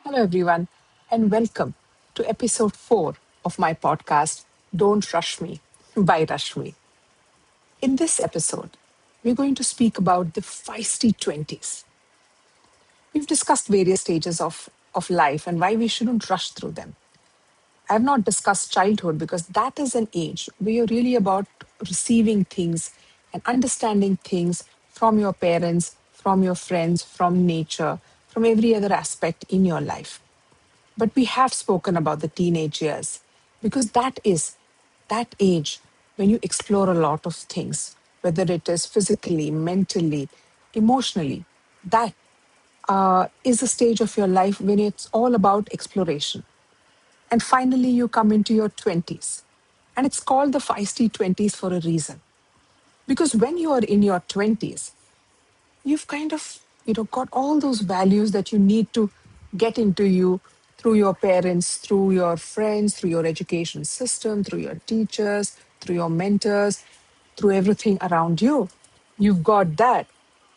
Hello, everyone, and welcome to episode 4 of my podcast, Don't Rush Me by Rush Me. In this episode, we're going to speak about the feisty 20s. We've discussed various stages of life and why we shouldn't rush through them. I have not discussed childhood because that is an age where you're really about receiving things and understanding things from your parents, from your friends, from nature, from every other aspect in your life. But we have spoken about the teenage years because that is that age when you explore a lot of things, whether it is physically, mentally, emotionally. That is a stage of your life when it's all about exploration. And finally, you come into your 20s. And it's called the feisty 20s for a reason. Because when you are in your 20s, you've kind of got all those values that you need to get into you through your parents, through your friends, through your education system, through your teachers, through your mentors, through everything around you. You've got that,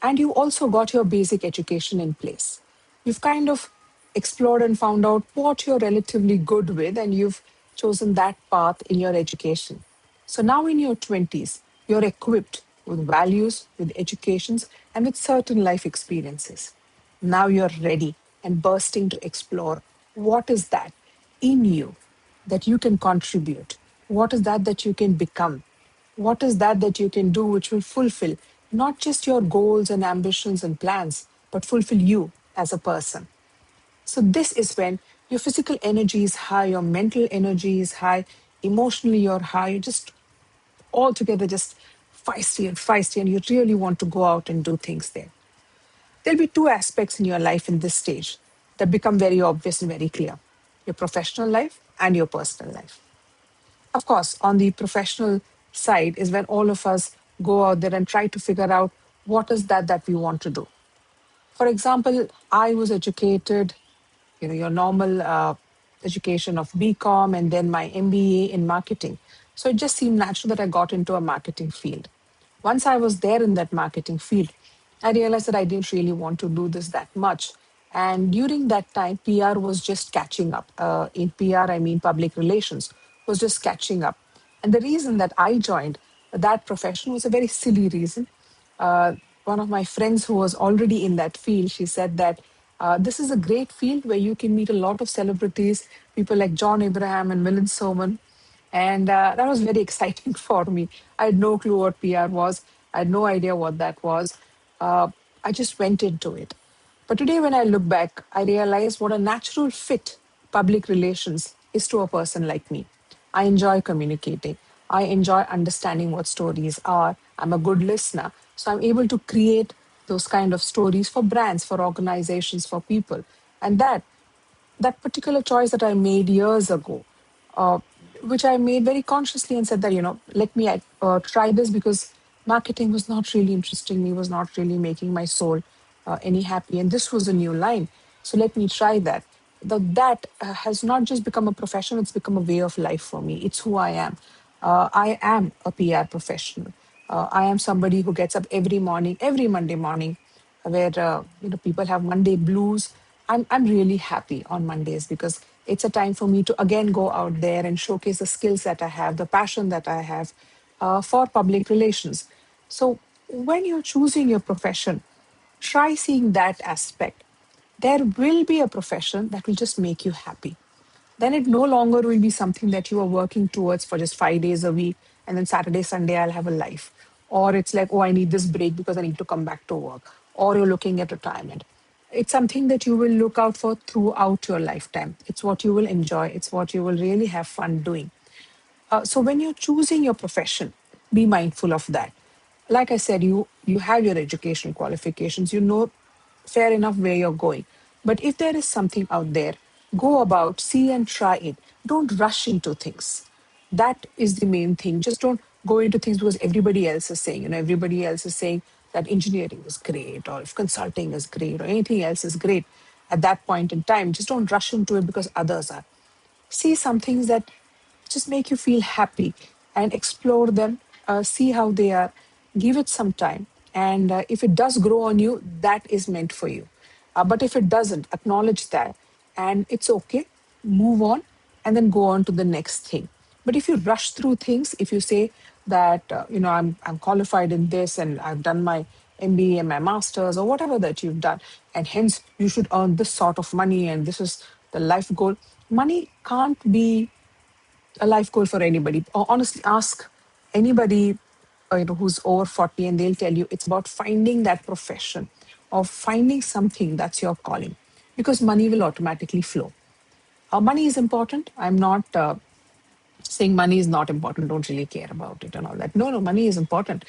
and you also got your basic education in place. You've kind of explored and found out what you're relatively good with, and you've chosen that path in your education. So now in your 20s, you're equipped with values, with educations, and with certain life experiences. Now you're ready and bursting to explore what is that in you that you can contribute? What is that you can become? What is that you can do which will fulfill not just your goals and ambitions and plans, but fulfill you as a person? So, this is when your physical energy is high, your mental energy is high, emotionally, you're high, you're just altogether just feisty, and you really want to go out and do things there. There'll be two aspects in your life in this stage that become very obvious and very clear: your professional life and your personal life. Of course, on the professional side is when all of us go out there and try to figure out what is that we want to do. For example, I was educated, your normal education of BCom and then my MBA in marketing. So it just seemed natural that I got into a marketing field. Once I was there in that marketing field, I realized that I didn't really want to do this that much. And during that time, PR was just catching up. In PR, I mean public relations, was just catching up. And the reason that I joined that profession was a very silly reason. uh, One of my friends who was already in that field, she said that this is a great field where you can meet a lot of celebrities, people like John Abraham and Milan Soman. And that was very exciting for me. I had no clue what PR was. I had no idea what that was. I just went into it. But today, when I look back, I realize what a natural fit public relations is to a person like me. I enjoy communicating. I enjoy understanding what stories are. I'm a good listener. So I'm able to create those kind of stories for brands, for organizations, for people. And that particular choice that I made years ago, uh, which I made very consciously and said that, let me try this because marketing was not really interesting me, was not really making my soul any happy. And this was a new line. So let me try that. That has not just become a profession, it's become a way of life for me. It's who I am. I am a PR professional. I am somebody who gets up every morning, every Monday morning, where people have Monday blues. I'm really happy on Mondays because it's a time for me to again go out there and showcase the skills that I have, the passion that I have for public relations. So when you're choosing your profession, try seeing that aspect. There will be a profession that will just make you happy. Then it no longer will be something that you are working towards for just 5 days a week, and then Saturday, Sunday, I'll have a life. Or it's like, oh, I need this break because I need to come back to work. Or you're looking at retirement. It's something that you will look out for throughout your lifetime. It's what you will enjoy, it's what you will really have fun doing. So when you're choosing your profession, be mindful of that. Like I said, you have your education qualifications, you know fair enough where you're going. But if there is something out there, go about, see and try it. Don't rush into things. That is the main thing. Just don't go into things because everybody else is saying, everybody else is saying that engineering is great, or if consulting is great, or anything else is great at that point in time. Just don't rush into it because others are. See some things that just make you feel happy and explore them, see how they are, give it some time. And if it does grow on you, that is meant for you. But if it doesn't, acknowledge that and it's okay. Move on and then go on to the next thing. But if you rush through things, if you say that I'm qualified in this and I've done my MBA and my masters or whatever that you've done, and hence you should earn this sort of money and this is the life goal. Money can't be a life goal for anybody. Honestly, ask anybody who's over 40 and they'll tell you it's about finding that profession or finding something that's your calling, because money will automatically flow. Money is important. I'm not saying money is not important, don't really care about it and all that. No, no, money is important.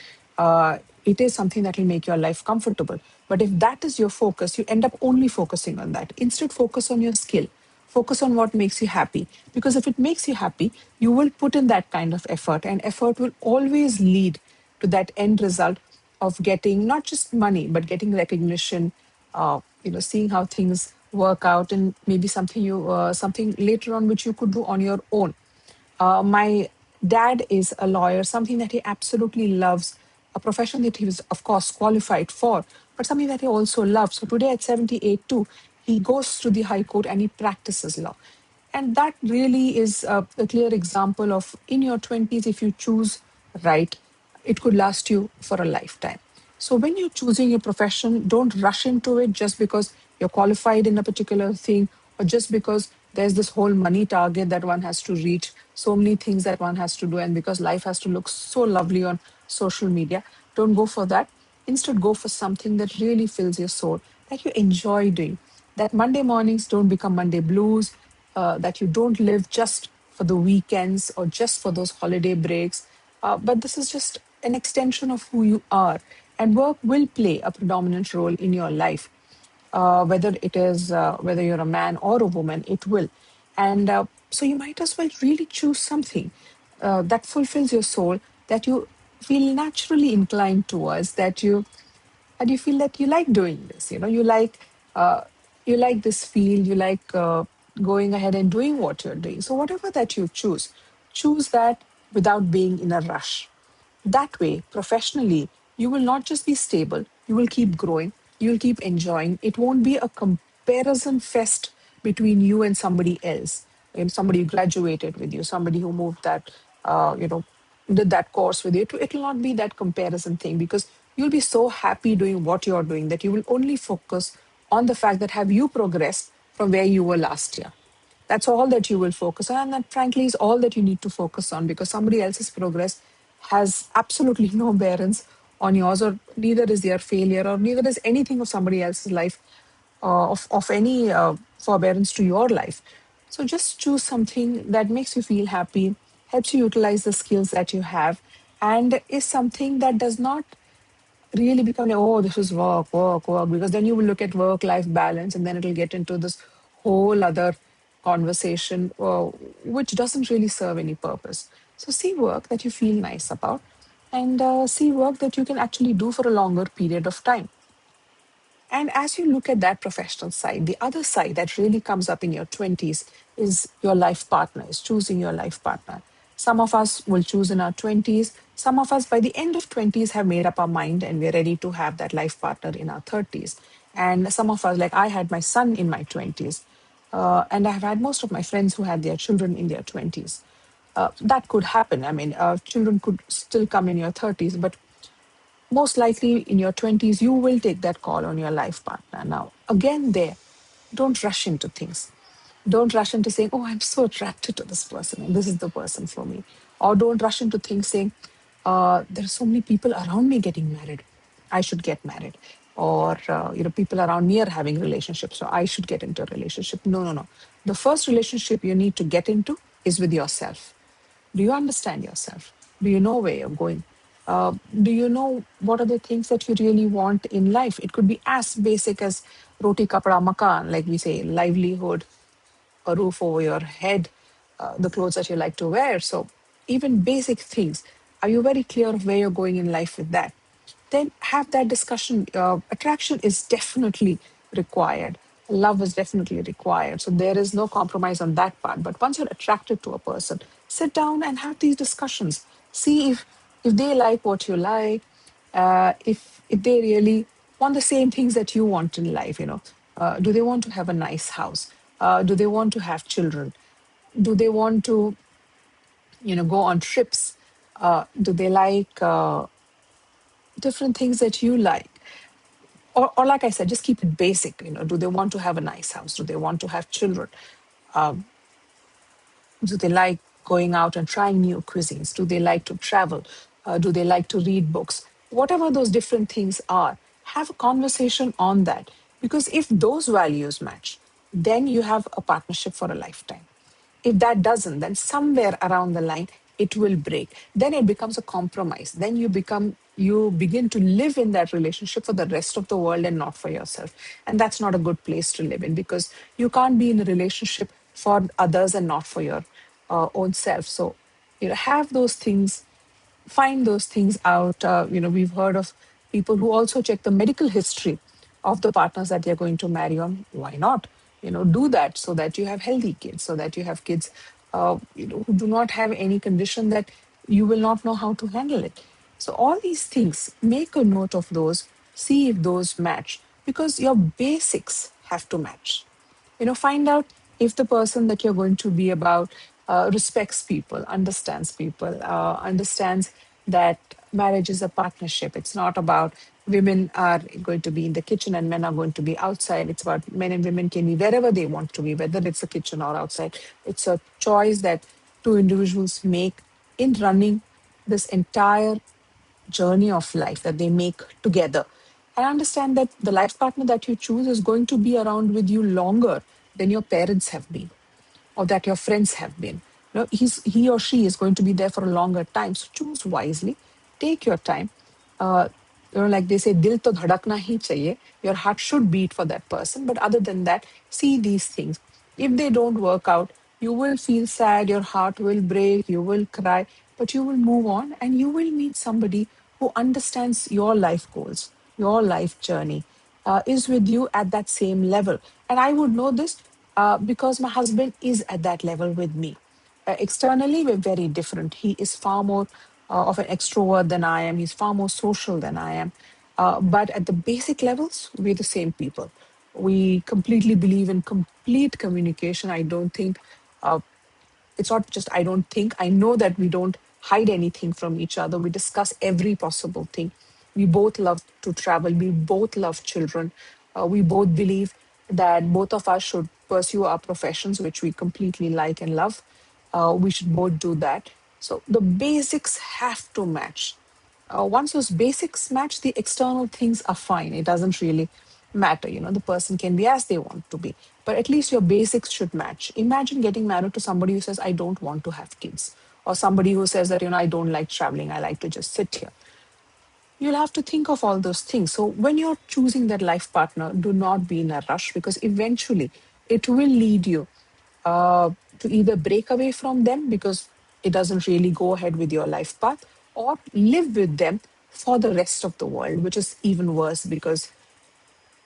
It is something that will make your life comfortable. But if that is your focus, you end up only focusing on that. Instead, focus on your skill. Focus on what makes you happy. Because if it makes you happy, you will put in that kind of effort, and effort will always lead to that end result of getting not just money, but getting recognition, seeing how things work out, and maybe something later on which you could do on your own. My dad is a lawyer, something that he absolutely loves, a profession that he was, of course, qualified for, but something that he also loves. So today at 78 too, he goes to the High Court and he practices law. And that really is a clear example of in your 20s, if you choose right, it could last you for a lifetime. So when you're choosing your profession, don't rush into it just because you're qualified in a particular thing or just because there's this whole money target that one has to reach, so many things that one has to do, and because life has to look so lovely on social media. Don't go for that. Instead, go for something that really fills your soul, that you enjoy doing. That Monday mornings don't become Monday blues, that you don't live just for the weekends or just for those holiday breaks. But this is just an extension of who you are. And work will play a predominant role in your life. Whether you're a man or a woman, it will. And so you might as well really choose something that fulfills your soul, that you feel naturally inclined towards, and you feel that you like doing this. You like this field, you like going ahead and doing what you're doing. So whatever that you choose that without being in a rush. That way, professionally, you will not just be stable, you will keep growing, you will keep enjoying. It won't be a comparison fest between you and somebody else, somebody who graduated with you, somebody who moved that, did that course with you. It will not be that comparison thing, because you'll be so happy doing what you're doing that you will only focus on the fact that have you progressed from where you were last year. That's all that you will focus on. And that, frankly, is all that you need to focus on, because somebody else's progress has absolutely no bearance on yours, or neither is their failure, or neither is anything of somebody else's life of any forbearance to your life. So just choose something that makes you feel happy, helps you utilize the skills that you have, and is something that does not really become like, oh, this is work, work, work, because then you will look at work life balance and then it'll get into this whole other conversation, which doesn't really serve any purpose. So see work that you feel nice about, and see work that you can actually do for a longer period of time. And as you look at that professional side, the other side that really comes up in your 20s is your life partner, is choosing your life partner. Some of us will choose in our 20s. Some of us by the end of 20s have made up our mind and we're ready to have that life partner in our 30s. And some of us, like I had my son in my 20s, and I've had most of my friends who had their children in their 20s. That could happen. I mean, children could still come in your 30s, but most likely in your 20s, you will take that call on your life partner. Now, again, don't rush into things. Don't rush into saying, oh, I'm so attracted to this person and this is the person for me. Or don't rush into things saying, there are so many people around me getting married. I should get married. Or, people around me are having relationships, so I should get into a relationship. No, no, no. The first relationship you need to get into is with yourself. Do you understand yourself? Do you know where you're going? Do you know what are the things that you really want in life? It could be as basic as roti kapda makan, like we say, livelihood, a roof over your head, the clothes that you like to wear. So, even basic things. Are you very clear of where you're going in life with that? Then have that discussion. Attraction is definitely required. Love is definitely required. So there is no compromise on that part. But once you're attracted to a person, sit down and have these discussions. See if they like what you like, if they really want the same things that you want in life. Do they want to have a nice house? Do they want to have children? Do they want to, go on trips? Do they like different things that you like? Or like I said, just keep it basic. Do they want to have a nice house? Do they want to have children? Do they like going out and trying new cuisines? Do they like to travel? Do they like to read books? Whatever those different things are, have a conversation on that. Because if those values match, then you have a partnership for a lifetime. If that doesn't, then somewhere around the line it will break. Then it becomes a compromise. Then you begin to live in that relationship for the rest of the world and not for yourself. And that's not a good place to live in, because you can't be in a relationship for others and not for your own self. So, have those things, find those things out. We've heard of people who also check the medical history of the partners that they're going to marry on. Why not? Do that so that you have healthy kids, so that you have kids, who do not have any condition that you will not know how to handle it. So all these things, make a note of those, see if those match, because your basics have to match. Find out if the person that you're going to be about respects people, understands that marriage is a partnership. It's not about women are going to be in the kitchen and men are going to be outside. It's about men and women can be wherever they want to be, whether it's a kitchen or outside. It's a choice that two individuals make in running this entire journey of life that they make together. And understand that the life partner that you choose is going to be around with you longer than your parents have been, or that your friends have been. He or she is going to be there for a longer time. So choose wisely, take your time. Uh, like they say, dil to dhadakna hi chahiye. Your heart should beat for that person. But other than that, see these things. If they don't work out, you will feel sad, your heart will break, you will cry, but you will move on and you will meet somebody who understands your life goals, your life journey, is with you at that same level. And I would know this because my husband is at that level with me. Externally, we're very different. He is far more of an extrovert than I am. He's far more social than I am. But at the basic levels, we're the same people. We completely believe in complete communication. I don't think it's not just I don't think, I know that we don't hide anything from each other. We discuss every possible thing. We both love to travel. We both love children. We both believe that both of us should pursue our professions, which we completely like and love. We should both do that. So the basics have to match. Once those basics match, the external things are fine. It doesn't really matter. The person can be as they want to be, but at least your basics should match. Imagine getting married to somebody who says, I don't want to have kids, or somebody who says that, I don't like traveling, I like to just sit here. You'll have to think of all those things. So when you're choosing that life partner, do not be in a rush, because eventually it will lead you to either break away from them because it doesn't really go ahead with your life path, or live with them for the rest of the world, which is even worse, because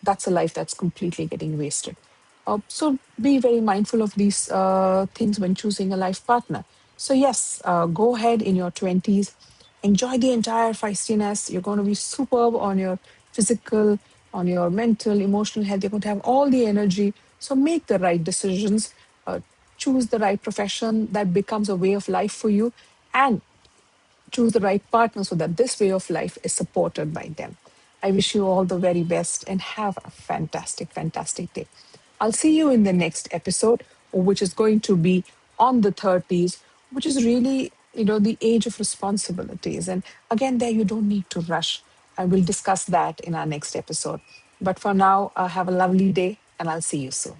that's a life that's completely getting wasted. So be very mindful of these things when choosing a life partner. So yes, go ahead in your 20s, enjoy the entire feistiness. You're going to be superb on your physical, on your mental, emotional health. You're going to have all the energy. So make the right decisions, choose the right profession that becomes a way of life for you, and choose the right partner so that this way of life is supported by them. I wish you all the very best and have a fantastic, fantastic day. I'll see you in the next episode, which is going to be on the 30s, which is really, the age of responsibilities. And again, there you don't need to rush. And we'll discuss that in our next episode. But for now, have a lovely day and I'll see you soon.